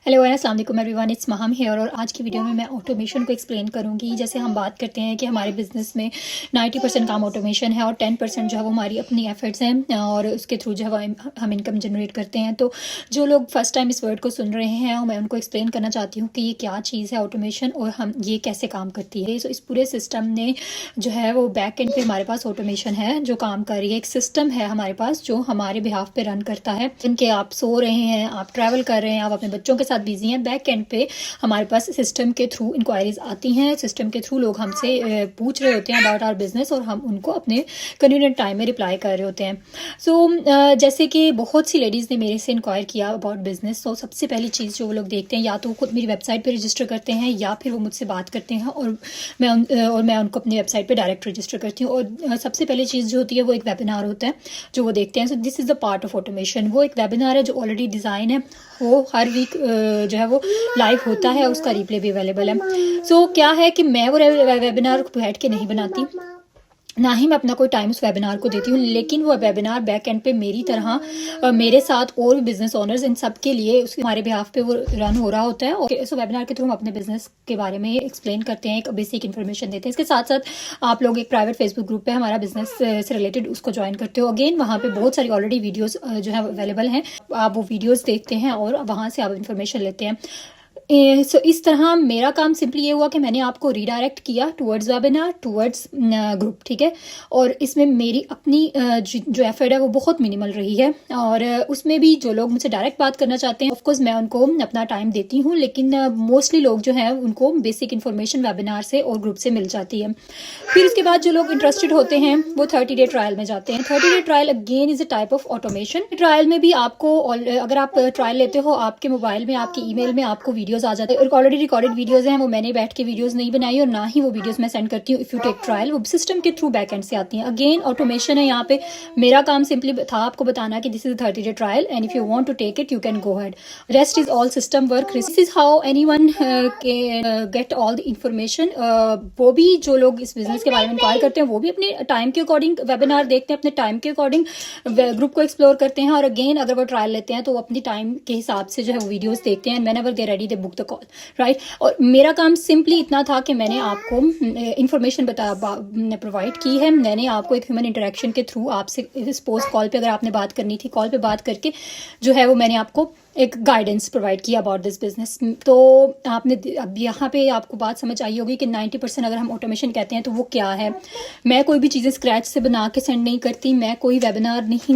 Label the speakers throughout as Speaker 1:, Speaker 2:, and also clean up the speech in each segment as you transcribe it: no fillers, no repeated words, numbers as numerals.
Speaker 1: Hello अस्सलाम वालेकुम everyone, it's Meham hair. और आज की वीडियो में मैं ऑटोमेशन को एक्सप्लेन करूंगी। जैसे हम बात करते हैं कि हमारे बिजनेस में 90% काम ऑटोमेशन है और 10% जो है वो हमारी अपनी एफर्ट्स हैं और उसके थ्रू जो है हम इनकम जनरेट करते हैं। तो जो लोग फर्स्ट टाइम इस वर्ड को सुन रहे हैं मैं उनको एक्सप्लेन करना चाहती हूँ कि ये क्या चीज़ है ऑटोमेशन और हम ये कैसे काम करती है। तो इस पूरे सिस्टम ने जो है वो बैक एंड पे हमारे पास ऑटोमेशन है जो काम कर रही है। एक सिस्टम है हमारे पास जो हमारे बिहाफ पे रन करता है। जिनके आप सो रहे हैं, आप ट्रैवल कर रहे हैं, आप अपने बच्चों के साथ बिजी हैं, बैक एंड पे हमारे पास सिस्टम के थ्रू इंक्वायरीज आती हैं। सिस्टम के थ्रू लोग हमसे पूछ रहे होते हैं अबाउट आवर बिजनेस और हम उनको अपने कन्वीनियंट टाइम में रिप्लाई कर रहे होते हैं। सो जैसे कि बहुत सी लेडीज़ ने मेरे से इंक्वायर किया अबाउट बिजनेस। तो सबसे पहली चीज़ जो वो लोग देखते हैं या तो खुद मेरी वेबसाइट पे रजिस्टर करते हैं या फिर वो मुझसे बात करते हैं और मैं उनको अपनी वेबसाइट पे डायरेक्ट रजिस्टर करती हूँ। और सबसे पहली चीज़ जो होती है वो एक वेबिनार होता है जो वो देखते हैं। So this is the part of automation. वो एक वेबिनार है जो ऑलरेडी डिज़ाइन है, वो हर वीक जो है वो लाइव होता है, उसका रिप्ले भी अवेलेबल है। सो क्या है कि मैं वो वेबिनार बैठ के नहीं बनाती, ना ही मैं अपना कोई टाइम उस वेबिनार को देती हूँ, लेकिन वो वेबिनार बैक एंड पे मेरी तरह मेरे साथ और भी बिजनेस ओनर्स इन सब के लिए उसके हमारे बिहाफ पे वो रन हो रहा होता है। और इस वेबिनार के थ्रू हम अपने बिजनेस के बारे में एक्सप्लेन करते हैं, एक बेसिक इन्फॉर्मेशन देते हैं। इसके साथ साथ आप लोग एक प्राइवेट फेसबुक ग्रुप पे हमारा बिजनेस से रिलेटेड उसको ज्वाइन करते हो। अगेन वहाँ पे बहुत सारी ऑलरेडी वीडियोज जो है अवेलेबल हैं, आप वो वीडियोज देखते हैं और वहाँ से आप इन्फॉर्मेशन लेते हैं। सो इस तरह मेरा काम सिंपली ये हुआ कि मैंने आपको रीडायरेक्ट किया टुवर्ड्स वेबिनार, टुवर्ड्स ग्रुप, ठीक है। और इसमें मेरी अपनी जो एफर्ट है वो बहुत मिनिमल रही है। और उसमें भी जो लोग मुझसे डायरेक्ट बात करना चाहते हैं ऑफकोर्स मैं उनको अपना टाइम देती हूँ, लेकिन मोस्टली लोग जो हैं उनको बेसिक इन्फॉर्मेशन वेबिनार से और ग्रुप से मिल जाती है। फिर उसके बाद जो लोग इंटरेस्टेड होते हैं वो 30 डे ट्रायल में जाते हैं। 30 day trial again is a type of automation. Trial में भी आपको अगर आप ट्रायल लेते हो आपके मोबाइल में, आपके ईमेल में आपको वीडियोस आ जाते हैं और ऑलरेडी रिकॉर्डेड वीडियोस हैं। वो मैंने बैठ के वीडियोस नहीं बनाई और ना ही वो वीडियोस मैं सेंड करती हूँ। इफ यू टेक ट्रायल वो सिस्टम के थ्रू बैक एंड से आती हैं। अगेन ऑटोमेशन है यहाँ पे। मेरा काम सिंपली था आपको बताना कि this is 30 day trial and if you want to take it you can go head. Rest is all system work. This is how anyone get all the information. वो भी जो लोग इस बिजनेस के बारे में इंक्वायर करते हैं वो भी अपने टाइम के अकॉर्डिंग वेबिनार देखते हैं, अपने टाइम के अकॉर्डिंग ग्रुप को एक्सप्लोर करते हैं। और अगेन अगर वो ट्रायल लेते हैं तो वो अपनी टाइम के हिसाब से जो है वो वीडियोस देखते हैं। Whenever they ready they book the call, right. और मेरा काम सिंपली इतना था कि मैंने आपको इंफॉर्मेशन प्रोवाइड की है। मैंने आपको एक ह्यूमन इंटरेक्शन के थ्रू आपसे सपोज कॉल पे अगर आपने बात करनी थी, कॉल पे बात करके जो है वो मैंने आपको एक गाइडेंस प्रोवाइड किया अबाउट दिस बिजनेस। तो आपने अब यहाँ पे आपको बात समझ आई होगी कि 90% अगर हम ऑटोमेशन कहते हैं तो वो क्या है। मैं कोई भी चीज़ें स्क्रैच से बना के सेंड नहीं करती, मैं कोई वेबिनार नहीं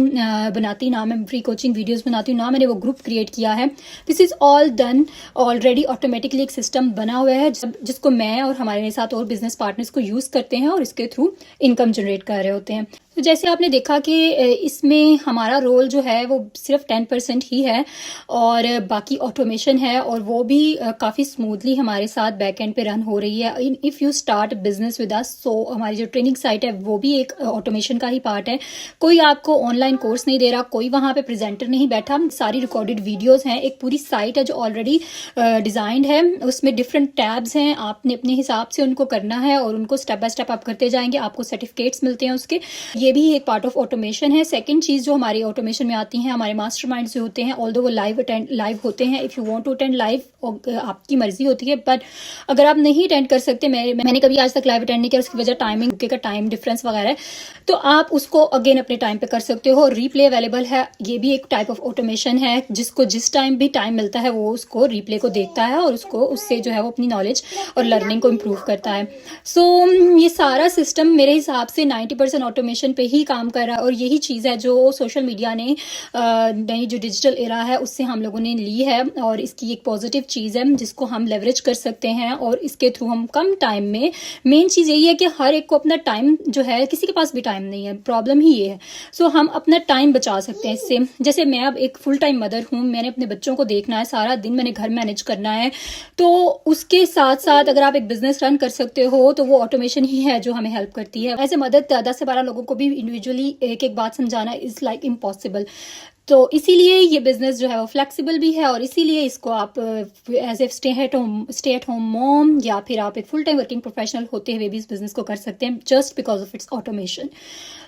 Speaker 1: बनाती, ना मैं फ्री कोचिंग वीडियोस बनाती हूँ, ना मैंने वो ग्रुप क्रिएट किया है। This is all done already automatically. एक सिस्टम बना हुआ है जिसको मैं और हमारे साथ और बिजनेस पार्टनर्स को यूज़ करते हैं और इसके थ्रू इनकम जनरेट कर रहे होते हैं। तो जैसे आपने देखा कि इसमें हमारा रोल जो है वो सिर्फ 10% ही है और बाकी ऑटोमेशन है और वो भी काफ़ी स्मूथली हमारे साथ बैक एंड पे रन हो रही है। If you start business with us, so हमारी जो ट्रेनिंग साइट है वो भी एक ऑटोमेशन का ही पार्ट है। कोई आपको ऑनलाइन कोर्स नहीं दे रहा, कोई वहाँ पे प्रेजेंटर नहीं बैठा, सारी रिकॉर्डेड वीडियोज़ हैं। एक पूरी साइट है जो ऑलरेडी डिज़ाइंड है, उसमें डिफरेंट टैब्स हैं, आपने अपने हिसाब से उनको करना है और उनको स्टेप बाय स्टेप आप करते जाएंगे, आपको सर्टिफिकेट्स मिलते हैं उसके। ये भी एक पार्ट ऑफ ऑटोमेशन है। सेकंड चीज जो हमारी ऑटोमेशन में आती है, हमारे मास्टरमाइंड्स जो होते हैं, ऑल्दो वो लाइव होते हैं। If you want to attend live आपकी मर्जी होती है, बट अगर आप नहीं अटेंड कर सकते, मैंने कभी आज तक लाइव अटेंड नहीं किया, उसकी वजह टाइमिंग का टाइम डिफरेंस वगैरह, तो आप उसको अगेन अपने टाइम पे कर सकते हो। रिप्ले अवेलेबल है, ये भी एक टाइप ऑफ ऑटोमेशन है। जिसको जिस टाइम भी टाइम मिलता है वो उसको रिप्ले को देखता है और उसको उससे जो है वो अपनी नॉलेज और लर्निंग को इम्प्रूव करता है। सो ये सारा सिस्टम मेरे हिसाब से 90% ऑटोमेशन पे ही काम कर रहा है और यही चीज़ है जो सोशल मीडिया ने नई जो डिजिटल एरा है उससे हम लोगों ने ली है और इसकी एक पॉजिटिव चीज़ है जिसको हम लेवरेज कर सकते हैं और इसके थ्रू हम कम टाइम में, मेन चीज़ यही है कि हर एक को अपना टाइम जो है, किसी के पास भी टाइम नहीं है, प्रॉब्लम ही ये है। सो हम अपना टाइम बचा सकते हैं इससे। जैसे मैं अब एक फुल टाइम मदर हूँ, मैंने अपने बच्चों को देखना है, सारा दिन मैंने घर मैनेज करना है, तो उसके साथ साथ अगर आप एक बिजनेस रन कर सकते हो तो वो ऑटोमेशन ही है जो हमें हेल्प करती है। ऐसे मदद 10 से 12 लोगों को भी इंडिविजुअली एक एक बात समझाना इज लाइक इम्पॉसिबल। तो इसीलिए ये बिजनेस जो है वो फ्लेक्सिबल भी है और इसीलिए इसको आप as a stay at home mom या फिर आप एक फुल टाइम वर्किंग प्रोफेशनल होते हुए भी इस बिजनेस को कर सकते हैं, just because of its automation.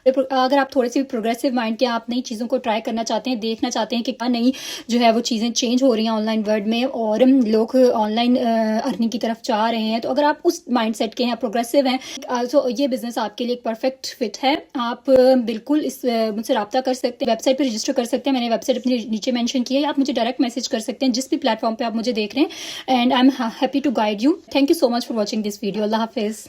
Speaker 1: अगर आप थोड़े से भी प्रोग्रेसिव माइंड के, आप नई चीज़ों को ट्राई करना चाहते हैं, देखना चाहते हैं कि क्या नई जो है वो चीज़ें चेंज हो रही हैं ऑनलाइन वर्ल्ड में और लोग ऑनलाइन अर्निंग की तरफ जा रहे हैं, तो अगर आप उस माइंड सेट के हैं, प्रोग्रेसिव हैं, तो ये बिजनेस आपके लिए एक परफेक्ट फिट है। आप बिल्कुल इस मुझसे रब्ता कर सकते हैं, वेबसाइट पर रजिस्टर कर सकते हैं। मैंने वेबसाइट अपनी नीचे मेंशन की है। आप मुझे डायरेक्ट मैसेज कर सकते हैं जिस भी प्लेटफॉर्म पे आप मुझे देख रहे हैं, and I am happy to guide you. Thank you so much for watching this video. अल्लाह हाफिज़।